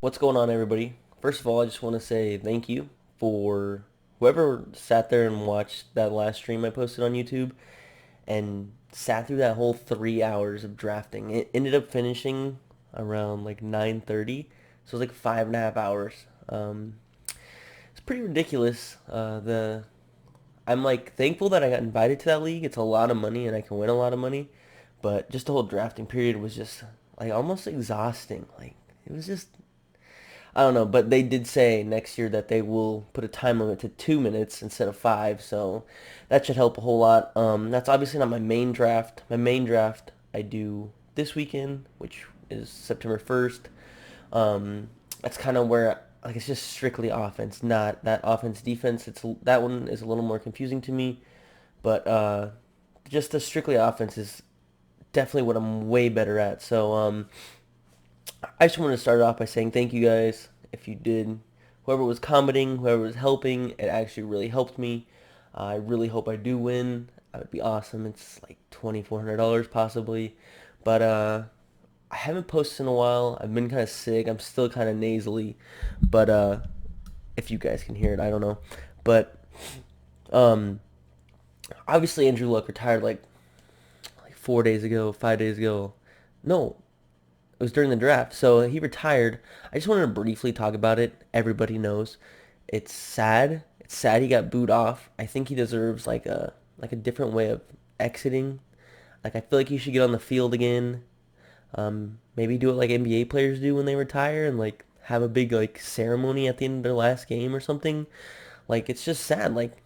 What's going on, everybody? First of all, I just want to say thank you for whoever sat there and watched that last stream I posted on YouTube and sat through that whole 3 hours of drafting. It ended up finishing around like 9:30, so it was like 5.5 hours. It's pretty ridiculous. I'm like thankful that I got invited to that league. It's a lot of money and I can win a lot of money, but just the whole drafting period was just like almost exhausting. Like it was just I don't know, but they did say next year that they will put a time limit to 2 minutes instead of five, so that should help a whole lot. That's obviously not my main draft. My main draft I do this weekend, which is September 1st. That's kind of where like it's just strictly offense, not that offense defense. It's that one is a little more confusing to me, but just the strictly offense is definitely what I'm way better at. So I just wanted to start off by saying thank you guys. If you did, whoever was commenting, whoever was helping, it actually really helped me. I really hope I do win. That would be awesome. It's like $2,400 possibly, but I haven't posted in a while. I've been kind of sick. I'm still kind of nasally, but if you guys can hear it, I don't know. But um, obviously Andrew Luck retired like 4 days ago, 5 days ago. No, it was during the draft. So he retired. I just wanted to briefly talk about it. Everybody knows. It's sad. It's sad he got booed off. I think he deserves like a different way of exiting. Like I feel like he should get on the field again. Maybe do it like NBA players do when they retire and like have a big like ceremony at the end of their last game or something. Like it's just sad. Like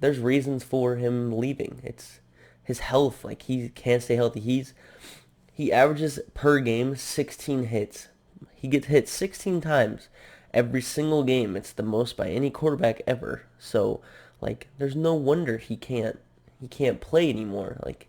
there's reasons for him leaving. It's his health. Like he can't stay healthy. He averages per game 16 hits. He gets hit 16 times every single game. It's the most by any quarterback ever. So, like, there's no wonder he can't play anymore. Like,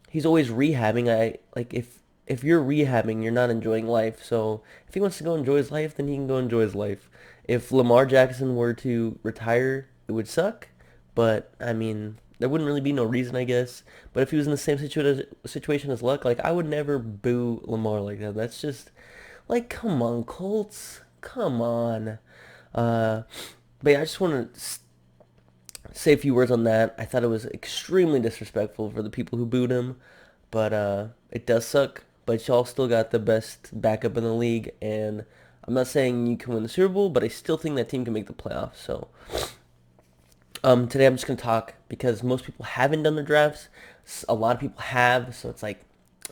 he's always rehabbing. If you're rehabbing, you're not enjoying life. So, if he wants to go enjoy his life, then he can go enjoy his life. If Lamar Jackson were to retire, it would suck. But I mean, there wouldn't really be no reason, I guess. But if he was in the same situation as Luck, like I would never boo Lamar like that. That's just like, come on, Colts, come on. Uh, but yeah, I just want to say a few words on that. I thought it was extremely disrespectful for the people who booed him, but it does suck. But y'all still got the best backup in the league, and I'm not saying you can win the Super Bowl, but I still think that team can make the playoffs. So today I'm just gonna talk because most people haven't done their drafts. A lot of people have, so it's like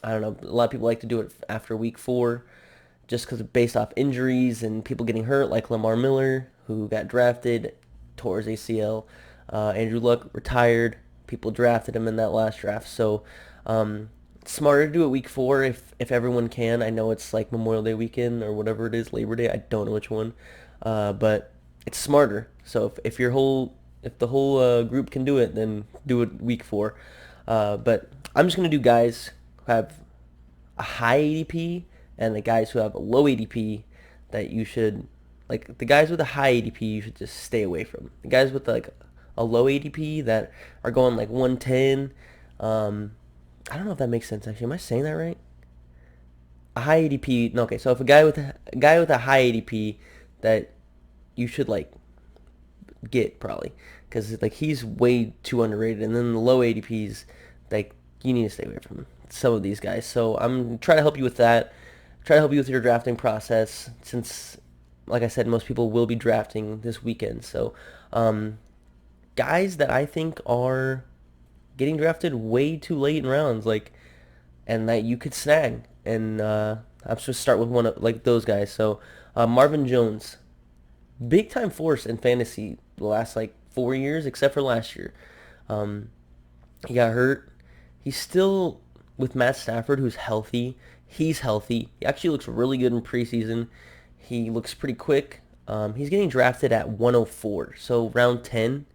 I don't know. A lot of people like to do it after week 4, just because based off injuries and people getting hurt, like Lamar Miller, who got drafted, tore his ACL. Andrew Luck retired. People drafted him in that last draft, so it's smarter to do it week 4 if everyone can. I know it's like Memorial Day weekend or whatever it is, Labor Day. I don't know which one, but it's smarter. So if the whole group can do it, then do it week 4. But I'm just gonna do guys who have a high ADP and the guys who have a low ADP that you should like the guys with a high ADP you should just stay away from. The guys with like a low ADP that are going like 110. I don't know if that makes sense actually. Am I saying that right? A high ADP. No, okay. So if a guy with a high ADP that you should like get probably because like he's way too underrated, and then the low ADPs like you need to stay away from some of these guys. So I'm trying to help you with that. Try to help you with your drafting process since, like I said, most people will be drafting this weekend. So guys that I think are getting drafted way too late in rounds, like and that you could snag. And I'm just gonna start with one of like those guys. So Marvin Jones, big time force in fantasy the last like 4 years, except for last year. Um, he got hurt. He's still with Matt Stafford, who's healthy. He's healthy. He actually looks really good in preseason. He looks pretty quick. He's getting drafted at 104, so round 10,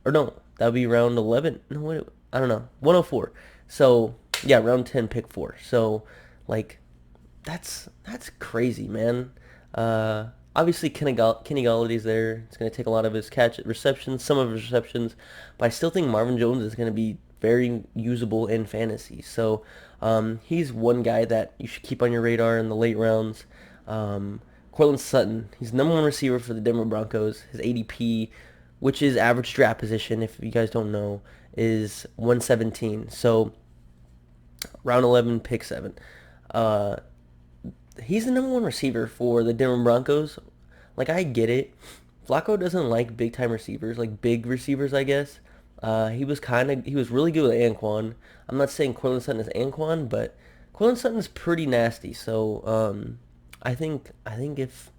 or no, that would be round 11. No, what? I don't know, 104. So yeah, round 10, pick 4. So like that's crazy, man. Obviously, Kenny Galladay's there. It's going to take a lot of his catch receptions, some of his receptions, but I still think Marvin Jones is going to be very usable in fantasy. So he's one guy that you should keep on your radar in the late rounds. Cortland Sutton. He's the number one receiver for the Denver Broncos. His ADP, which is average draft position, if you guys don't know, is 117. So round 11, pick 7. Uh, he's the number one receiver for the Denver Broncos. Like, I get it. Flacco doesn't like big time receivers, like big receivers, I guess. He was really good with Anquan. I'm not saying Cortland Sutton is Anquan, but Cortland Sutton is pretty nasty. So I think if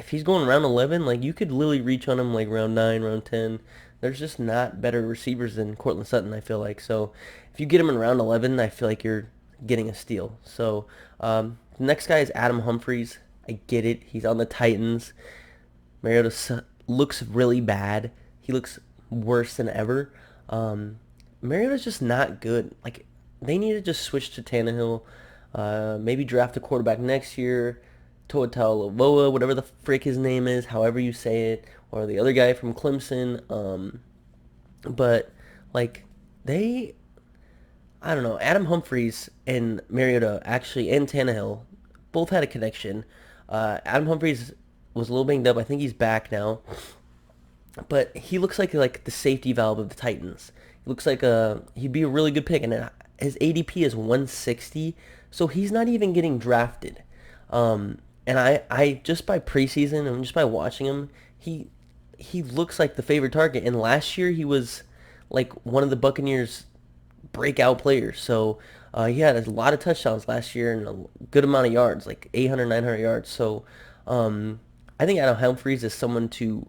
he's going round 11, like you could literally reach on him like round 9, round 10. There's just not better receivers than Cortland Sutton, I feel like. So if you get him in round 11, I feel like you're getting a steal. So the next guy is Adam Humphries. I get it. He's on the Titans. Mariota looks really bad. He looks worse than ever. Mariota's just not good. Like, they need to just switch to Tannehill. Maybe draft a quarterback next year. Tua Tagovailoa, whatever the frick his name is, however you say it, or the other guy from Clemson. But like they, I don't know. Adam Humphries and Mariota actually, and Tannehill, both had a connection. Adam Humphries was a little banged up. I think he's back now. But he looks like the safety valve of the Titans. He looks like he'd be a really good pick, and his ADP is 160, so he's not even getting drafted. And I just by preseason and just by watching him, he looks like the favorite target. And last year he was like one of the Buccaneers' breakout players. So he had a lot of touchdowns last year and a good amount of yards, like 800, 900 yards. So I think Adam Humphries is someone to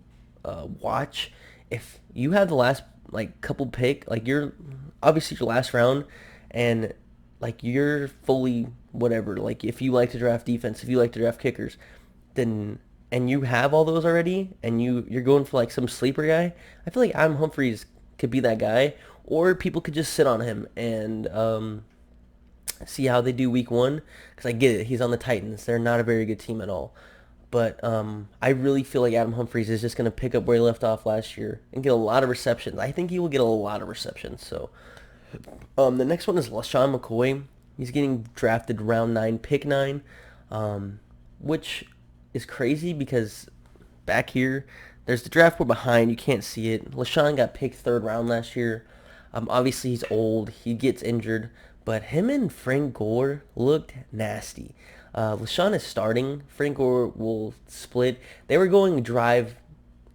watch. If you have the last like couple pick, like you're obviously your last round, and like you're fully whatever. Like if you like to draft defense, if you like to draft kickers, then and you have all those already, and you're going for like some sleeper guy, I feel like Adam Humphries could be that guy, or people could just sit on him and see how they do week 1. Because I get it, he's on the Titans. They're not a very good team at all. But I really feel like Adam Humphries is just going to pick up where he left off last year and get a lot of receptions. I think he will get a lot of receptions. So the next one is LeSean McCoy. He's getting drafted round 9, pick 9, which is crazy because back here, there's the draft board behind. You can't see it. LeSean got picked 3rd round last year. Obviously, he's old. He gets injured. But him and Frank Gore looked nasty. LeSean is starting. Frank Gore will split. They were going drive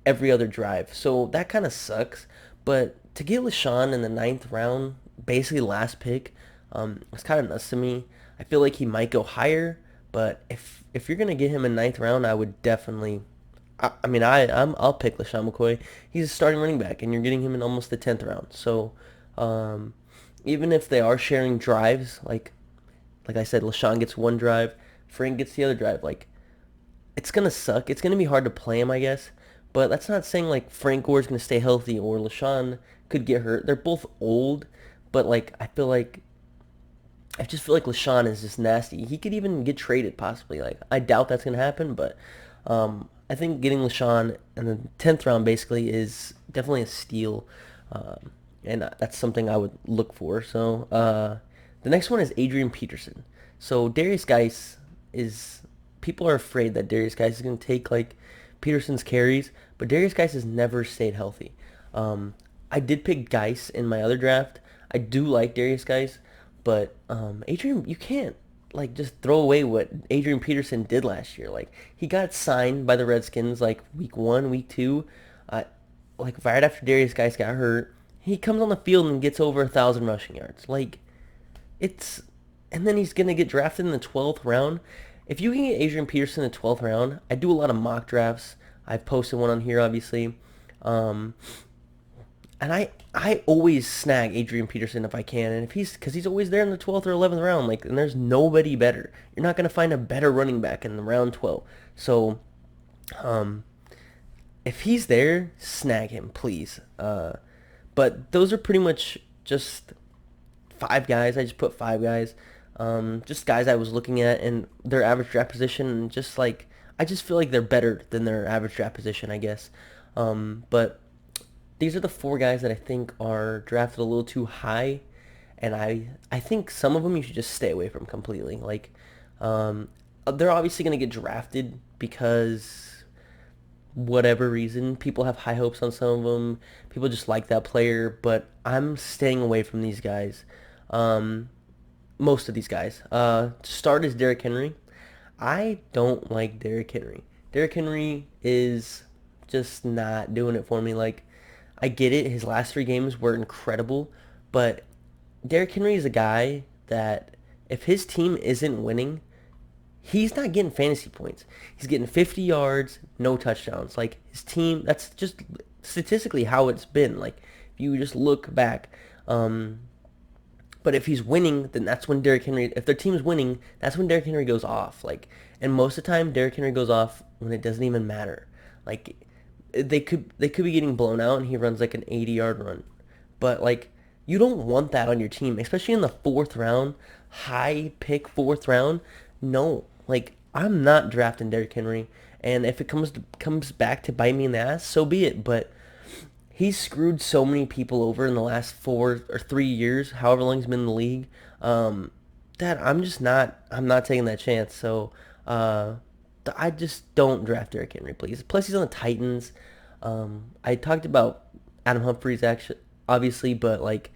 every other drive. So that kind of sucks. But to get LeSean in the 9th round, basically last pick, it's kind of nuts to me. I feel like he might go higher. But if you're going to get him in 9th round, I would definitely... I'll pick LeSean McCoy. He's a starting running back, and you're getting him in almost the 10th round. So even if they are sharing drives, like I said, LeSean gets one drive, Frank gets the other drive. Like, it's gonna suck. It's gonna be hard to play him, I guess. But that's not saying like Frank Gore's gonna stay healthy or LeSean could get hurt. They're both old, but like I just feel like LeSean is just nasty. He could even get traded possibly. Like, I doubt that's gonna happen, but I think getting LeSean in the 10th round basically is definitely a steal, and that's something I would look for. So the next one is Adrian Peterson. So Darius Geis is, people are afraid that Darius Geis is going to take like Peterson's carries, but Darius Geis has never stayed healthy. I did pick Geis in my other draft. I do like Darius Geis, but Adrian, you can't like just throw away what Adrian Peterson did last year. Like, he got signed by the Redskins like week 1, week 2, like right after Darius Geis got hurt. He comes on the field and gets over 1,000 rushing yards. Like, it's, and then he's gonna get drafted in the 12th round. If you can get Adrian Peterson in the 12th round, I do a lot of mock drafts. I've posted one on here, obviously. And I always snag Adrian Peterson if I can, and if because he's always there in the 12th or 11th round, like, and there's nobody better. You're not gonna find a better running back in the round 12. So, if he's there, snag him, please. But those are pretty much just 5 guys. I just put 5 guys, just guys I was looking at and their average draft position, and just like I just feel like they're better than their average draft position, I guess. But these are the 4 guys that I think are drafted a little too high, and I think some of them you should just stay away from completely. Like they're obviously going to get drafted because whatever reason, people have high hopes on some of them. People just like that player, but I'm staying away from these guys. Um, Most of these guys. To start is Derrick Henry. I don't like Derrick Henry. Derrick Henry is just not doing it for me. Like, I get it. His last 3 games were incredible, but Derrick Henry is a guy that if his team isn't winning, he's not getting fantasy points. He's getting 50 yards, no touchdowns. Like, his team, that's just statistically how it's been. Like, if you just look back. But if he's winning, then that's when Derrick Henry, if their team's winning, that's when Derrick Henry goes off. Like, and most of the time, Derrick Henry goes off when it doesn't even matter. Like, they could be getting blown out and he runs like an 80-yard run. But like, you don't want that on your team, especially in the 4th round, high pick 4th round. No, like, I'm not drafting Derrick Henry, and if it comes back to bite me in the ass, so be it. But he's screwed so many people over in the last 4 or 3 years, however long he's been in the league, that I'm not taking that chance. So I just don't draft Derrick Henry, please. Plus, he's on the Titans. I talked about Adam Humphries, actually, obviously, but like,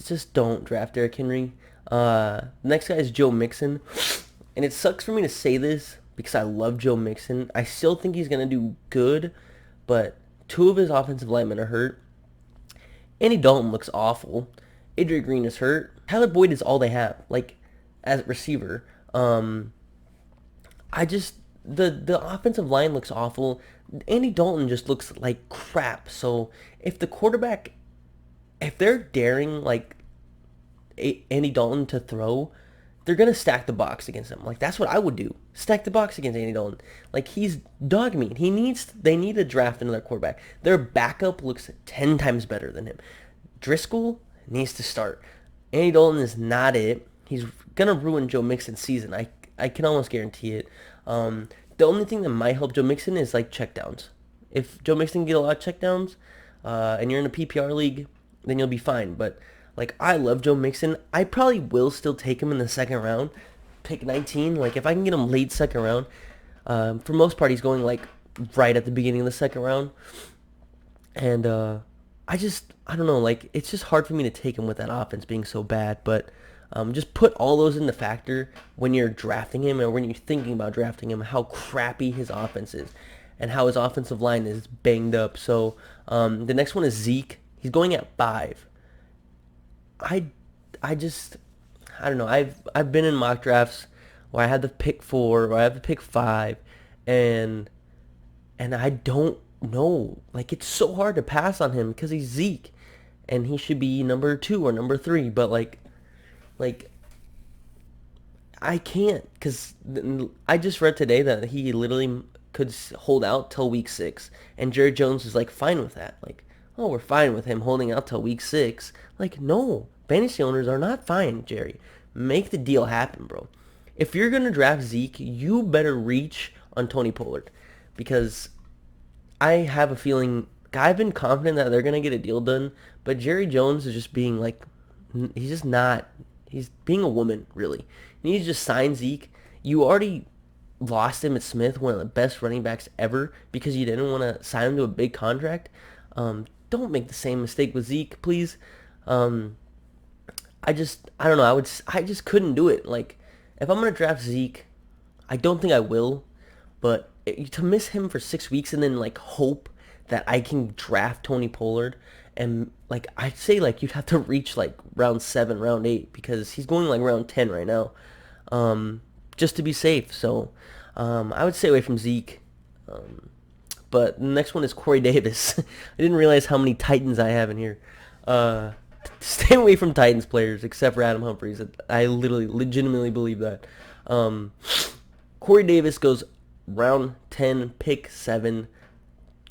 just don't draft Derrick Henry. The next guy is Joe Mixon, and it sucks for me to say this because I love Joe Mixon. I still think he's gonna do good, but 2 of his offensive linemen are hurt. Andy Dalton looks awful. Adrian Green is hurt. Tyler Boyd is all they have, like, as a receiver. I just the offensive line looks awful. Andy Dalton just looks like crap. So if the quarterback, if they're daring like Andy Dalton to throw, they're gonna stack the box against him. Like, that's what I would do. Stack the box against Andy Dalton. Like, he's dog meat. They need to draft another quarterback. Their backup looks 10 times better than him. Driscoll needs to start. Andy Dalton is not it. He's gonna ruin Joe Mixon's season. I can almost guarantee it. The only thing that might help Joe Mixon is like checkdowns. If Joe Mixon can get a lot of checkdowns, and you're in a PPR league, then you'll be fine. But like, I love Joe Mixon. I probably will still take him in the 2nd round, pick 19. Like, if I can get him late 2nd round, for most part he's going like right at the beginning of the 2nd round, and I don't know. Like, it's just hard for me to take him with that offense being so bad. But just put all those into factor when you're drafting him, or when you're thinking about drafting him, how crappy his offense is and how his offensive line is banged up. So the next one is Zeke. He's going at 5. I just, I don't know. I've been in mock drafts where I had the pick 4 or I have the pick 5, and I don't know. Like, it's so hard to pass on him because he's Zeke and he should be number 2 or number 3, but like I can't, because I just read today that he literally could hold out till week 6, and Jerry Jones is like fine with that. Like, oh, we're fine with him holding out till week 6. Like, no, fantasy owners are not fine, Jerry. Make the deal happen, bro. If you're going to draft Zeke, you better reach on Tony Pollard, because I have a feeling, I've been confident that they're going to get a deal done, but Jerry Jones is just being like, he's just not, he's being a woman, really. You need to just sign Zeke. You already lost Emmitt Smith, one of the best running backs ever, because you didn't want to sign him to a big contract. Don't make the same mistake with Zeke, please. I don't know. I just couldn't do it. Like, if I'm gonna draft Zeke, I don't think I will, but to miss him for 6 weeks and then like hope that I can draft Tony Pollard, and like, I'd say like you'd have to reach like round 7, round 8, because he's going like round 10 right now, just to be safe. So I would stay away from Zeke. But the next one is Corey Davis. I didn't realize how many Titans I have in here. Stay away from Titans players except for Adam Humphries. I legitimately believe that. Corey Davis goes round 10, pick 7.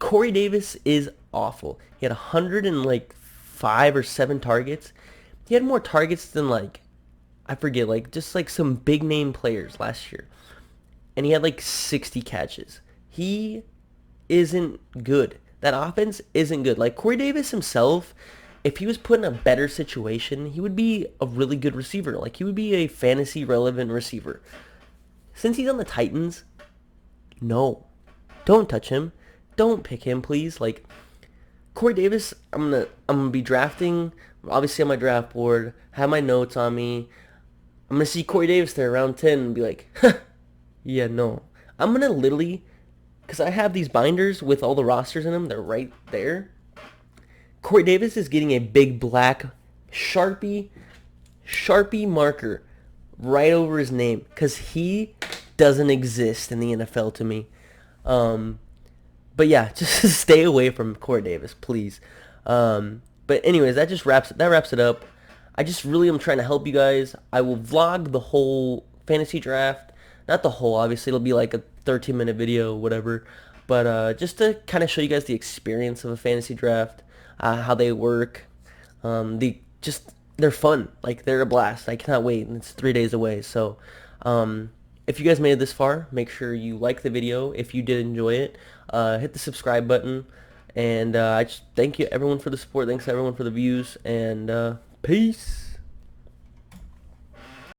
Corey Davis is awful. He had 105 or 7 targets. He had more targets than like, I forget, like just like some big name players last year. And he had like 60 catches. He isn't good. That offense isn't good. Like, Corey Davis himself, if he was put in a better situation, he would be a really good receiver. Like, he would be a fantasy relevant receiver. Since he's on the Titans, no. Don't touch him. Don't pick him, please. Like, Corey Davis, I'm gonna be drafting, obviously on my draft board, have my notes on me. I'm gonna see Corey Davis there around 10 and be like, huh, yeah, no. I'm gonna literally, because I have these binders with all the rosters in them, they're right there. Corey Davis is getting a big black Sharpie marker right over his name because he doesn't exist in the NFL to me. But yeah, just stay away from Corey Davis, please. But anyways, that wraps it up. I just really am trying to help you guys. I will vlog the whole fantasy draft. Not the whole, obviously. It'll be like a 13-minute video, whatever. But just to kind of show you guys the experience of a fantasy draft, how they work. They're fun. Like, they're a blast. I cannot wait. And it's 3 days away. So, if you guys made it this far, make sure you like the video. If you did enjoy it, hit the subscribe button. And I just thank you everyone for the support. Thanks everyone for the views. And peace.